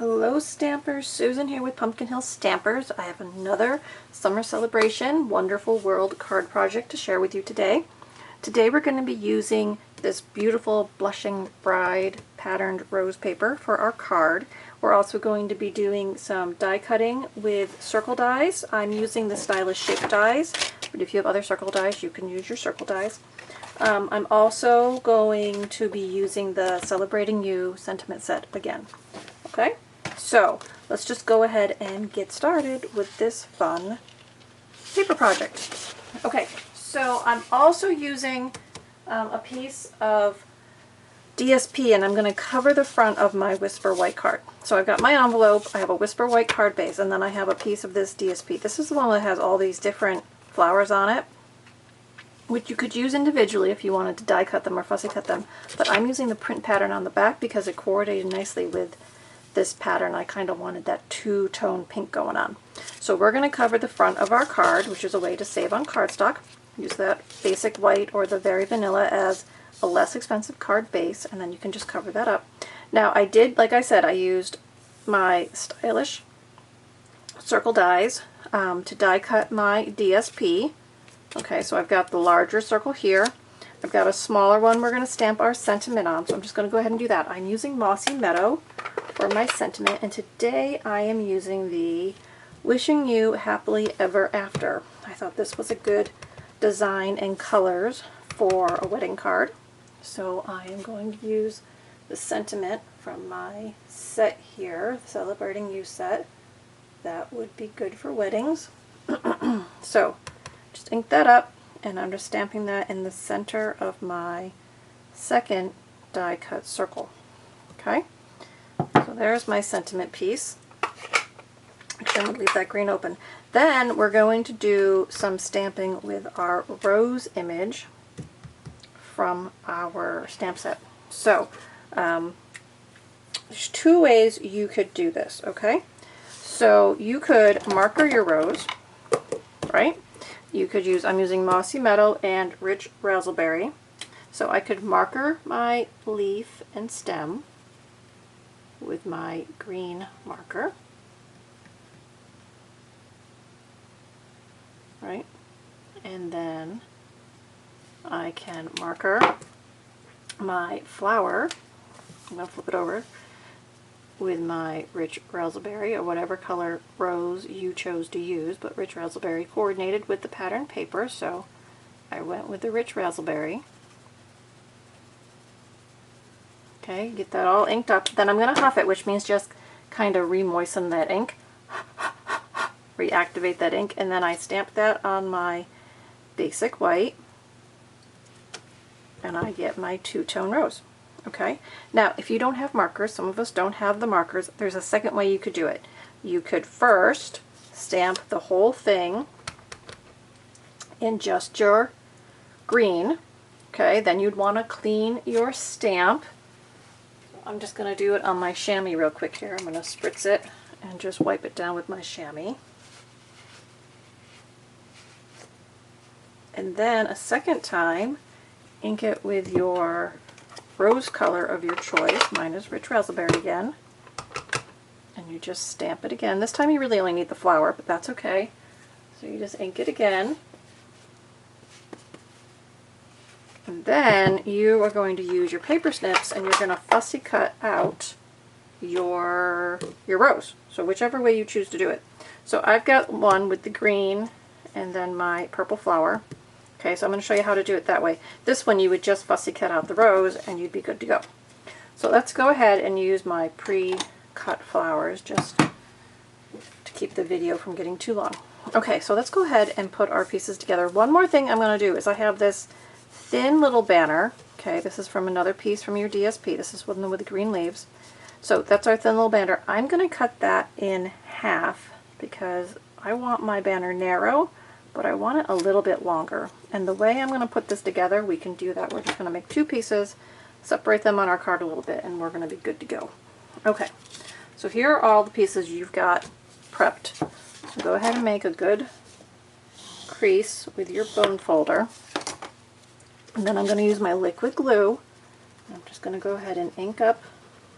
Hello Stampers, Susan here with Pumpkin Hill Stampers. I have another summer celebration wonderful world card project to share with you today. Today we're going to be using this beautiful Blushing Bride patterned rose paper for our card. We're also going to be doing some die cutting with circle dies. I'm using the Stylish Shape dies, but if you have other circle dies you can use your circle dies. I'm also going to be using the Celebrating You sentiment set again. Okay, so let's just go ahead and get started with this fun paper project. Okay, so I'm also using a piece of DSP, and I'm going to cover the front of my Whisper White card. So I've got my envelope, I have a Whisper White card base, and then I have a piece of this DSP. This is the one that has all these different flowers on it, which you could use individually if you wanted to die cut them or fussy cut them, but I'm using the print pattern on the back because it coordinated nicely with this pattern. I kind of wanted that two-tone pink going on. So we're going to cover the front of our card, which is a way to save on cardstock. Use that basic white or the very vanilla as a less expensive card base, and then you can just cover that up. Now I did, like I said, I used my Stylish circle dies to die cut my DSP. Okay, so I've got the larger circle here. I've got a smaller one we're going to stamp our sentiment on, so I'm just going to go ahead and do that. I'm using Mossy Meadow for my sentiment, and today I am using the Wishing You Happily Ever After. I thought this was a good design and colors for a wedding card, so I am going to use the sentiment from my set here, the Celebrating You set. That would be good for weddings. So just ink that up, and I'm just stamping that in the center of my second die cut circle. Okay, so there's my sentiment piece. I'm going to leave that green open. Then we're going to do some stamping with our rose image from our stamp set. So there's two ways you could do this, okay? So you could marker your rose, right? You could use, I'm using Mossy Meadow and Rich Razzleberry. So I could marker my leaf and stem with my green marker, right? And then I can marker my flower, I'm going to flip it over, with my Rich Razzleberry, or whatever color rose you chose to use, but Rich Razzleberry coordinated with the pattern paper, so I went with the Rich Razzleberry. Okay, get that all inked up. Then I'm going to huff it, which means just kind of re-moisten that ink, reactivate that ink, and then I stamp that on my basic white, and I get my two-tone rose. Okay, now if you don't have markers, some of us don't have the markers, there's a second way you could do it. You could first stamp the whole thing in just your green. Okay, then you'd want to clean your stamp. I'm just going to do it on my chamois real quick here. I'm going to spritz it and just wipe it down with my chamois. And then a second time, ink it with your rose color of your choice. Mine is Rich Razzleberry again. And you just stamp it again. This time you really only need the flower, but that's okay. So you just ink it again. And then you are going to use your paper snips, and you're going to fussy cut out your rose. So whichever way you choose to do it. So I've got one with the green and then my purple flower. Okay, so I'm going to show you how to do it that way. This one you would just fussy cut out the rose and you'd be good to go. So let's go ahead and use my pre-cut flowers just to keep the video from getting too long. Okay, so let's go ahead and put our pieces together. One more thing I'm going to do is I have this thin little banner. Okay, this is from another piece from your DSP. This is one with the green leaves. So that's our thin little banner. I'm going to cut that in half because I want my banner narrow, but I want it a little bit longer. And the way I'm going to put this together, we can do that. We're just going to make two pieces, separate them on our card a little bit, and we're going to be good to go. Okay, so here are all the pieces you've got prepped. So go ahead and make a good crease with your bone folder. And then I'm going to use my liquid glue. I'm just going to go ahead and ink up,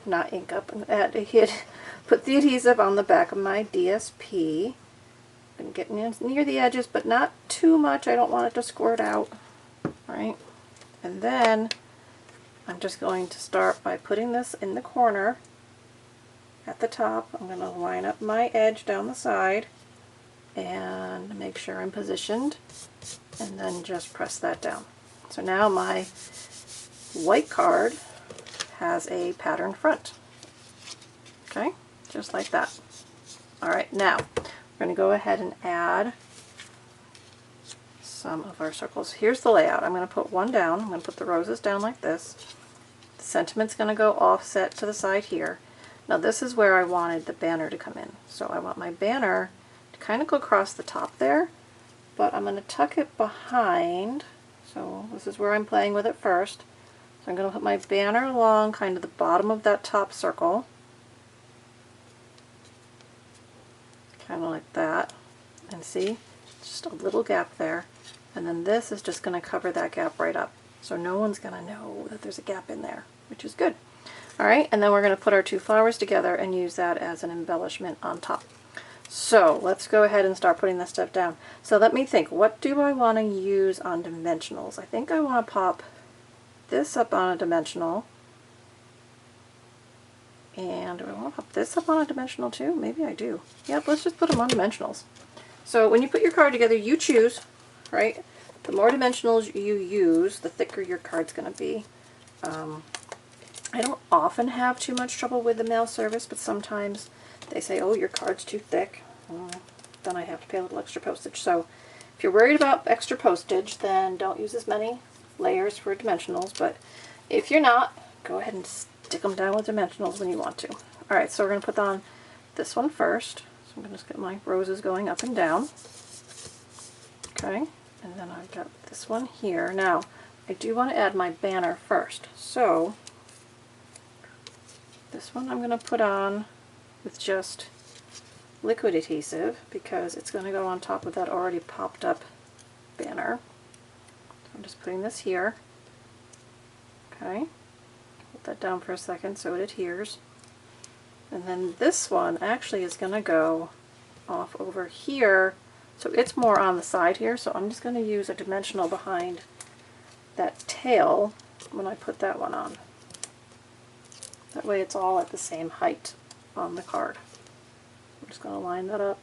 not ink up, hit Put the adhesive on the back of my DSP. I'm getting near the edges, but not too much. I don't want it to squirt out. Right? And then I'm just going to start by putting this in the corner at the top. I'm going to line up my edge down the side and make sure I'm positioned, and then just press that down. So now my white card has a patterned front. Okay, just like that. Alright, now we're going to go ahead and add some of our circles. Here's the layout. I'm going to put one down. I'm going to put the roses down like this. The sentiment's going to go offset to the side here. Now this is where I wanted the banner to come in. So I want my banner to kind of go across the top there, but I'm going to tuck it behind. So this is where I'm playing with it first. So I'm going to put my banner along kind of the bottom of that top circle. Kind of like that. And see, just a little gap there. And then this is just going to cover that gap right up. So no one's going to know that there's a gap in there, which is good. Alright, and then we're going to put our two flowers together and use that as an embellishment on top. So let's go ahead and start putting this stuff down. So let me think, what do I want to use on dimensionals? I think I want to pop this up on a dimensional. And do I want to pop this up on a dimensional too? Maybe I do. Yep, let's just put them on dimensionals. So when you put your card together, you choose, right? The more dimensionals you use, the thicker your card's going to be. I don't often have too much trouble with the mail service, but sometimes they say, oh, your card's too thick. Then I have to pay a little extra postage. So if you're worried about extra postage, then don't use as many layers for dimensionals. But if you're not, go ahead and stick them down with dimensionals when you want to. Alright, so we're going to put on this one first. So I'm going to just get my roses going up and down. Okay, and then I've got this one here. Now, I do want to add my banner first. So this one I'm going to put on with just liquid adhesive because it's going to go on top of that already popped up banner. So I'm just putting this here. Okay, put that down for a second so it adheres. And then this one actually is going to go off over here, so it's more on the side here, so I'm just going to use a dimensional behind that tail when I put that one on. That way it's all at the same height on the card. I'm just going to line that up.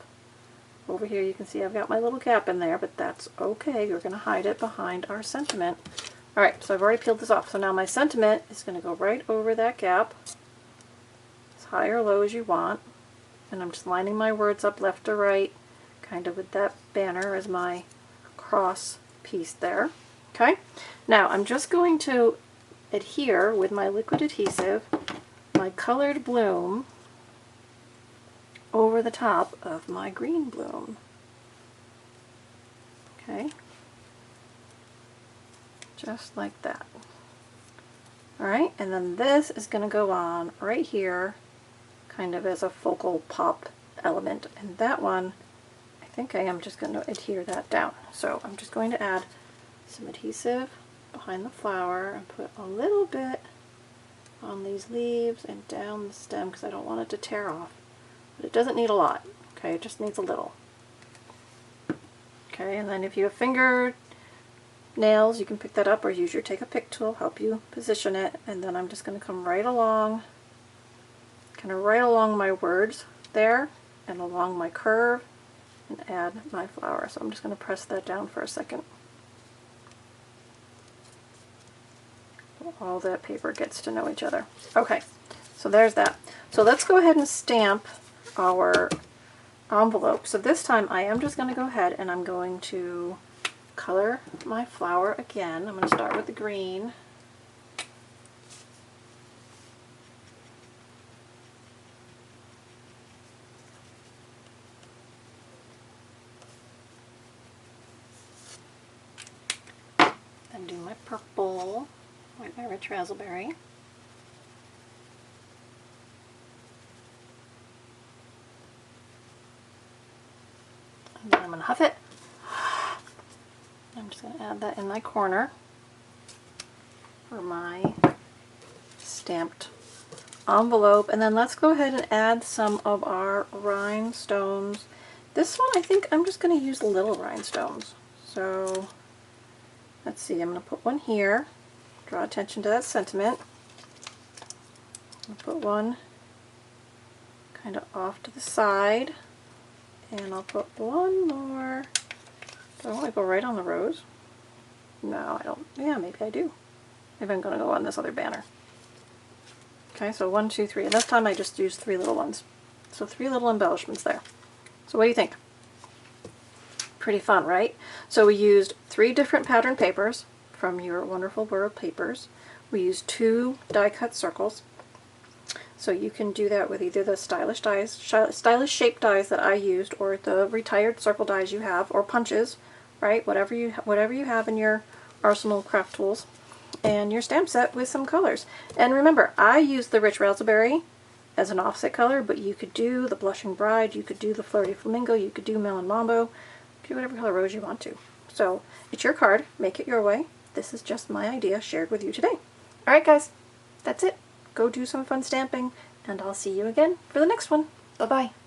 Over here you can see I've got my little gap in there, but that's okay. We're going to hide it behind our sentiment. Alright, so I've already peeled this off. So now my sentiment is going to go right over that gap, as high or low as you want. And I'm just lining my words up left to right, kind of with that banner as my cross piece there. Okay, now I'm just going to adhere with my liquid adhesive my colored bloom over the top of my green bloom. Okay, just like that. Alright, and then this is going to go on right here kind of as a focal pop element, and that one I think I am just going to adhere that down. So I'm just going to add some adhesive behind the flower and put a little bit on these leaves and down the stem because I don't want it to tear off. But it doesn't need a lot, okay, it just needs a little. Okay, and then if you have finger nails, you can pick that up or use your take a pick tool, help you position it, and then I'm just going to come right along, kind of right along my words there and along my curve and add my flower. So I'm just going to press that down for a second. So all that paper gets to know each other. Okay, so there's that. So let's go ahead and stamp our envelope. So this time I am just going to go ahead and I'm going to color my flower again. I'm going to start with the green. Then do my purple with my rich raspberry. And then I'm going to huff it. I'm just going to add that in my corner for my stamped envelope, and then let's go ahead and add some of our rhinestones. This one I think I'm just going to use little rhinestones. So let's see, I'm going to put one here, draw attention to that sentiment. I'll put one kind of off to the side, and I'll put one more. Do I want to go right on the rose? No, I don't. Yeah, maybe I do. Maybe I'm going to go on this other banner. Okay, so 1, 2, 3. And this time I just used 3 little ones. So 3 little embellishments there. So what do you think? Pretty fun, right? So we used 3 different pattern papers from your Wonderful World papers. We used 2 die cut circles. So you can do that with either the stylish shaped dies that I used, or the retired circle dies you have, or punches, right? Whatever you have in your arsenal of craft tools, and your stamp set with some colors. And remember, I used the Rich Raspberry as an offset color, but you could do the Blushing Bride, you could do the Flirty Flamingo, you could do Melon Mambo, you could do whatever color rose you want to. So it's your card, make it your way. This is just my idea shared with you today. Alright guys, that's it. Go do some fun stamping, and I'll see you again for the next one. Bye-bye.